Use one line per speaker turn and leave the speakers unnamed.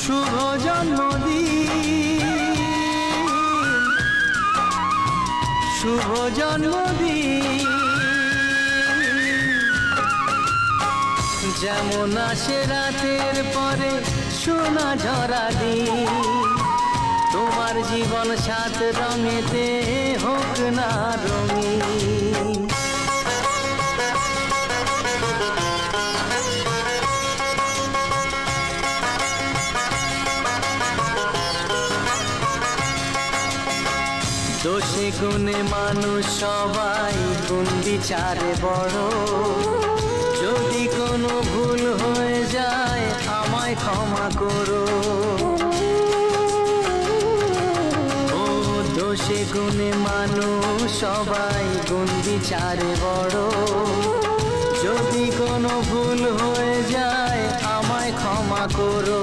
শুভ জন্মদিন, শুভ জন্মদিন। যেমন আসে রাতের পরে সোনা ঝরা দিন, তোমার জীবন সাত রঙেতে হোক না রঙিন। দোষে গুণে মানুষ সবাই, গুণ বিচারে বড়। যদি কোনো ভুল হয়ে যায় আমায় ক্ষমা করো। ও দোষে গুণে মানুষ সবাই, গুণ বিচারে বড়। যদি কোনো ভুল হয়ে যায় আমায় ক্ষমা করো।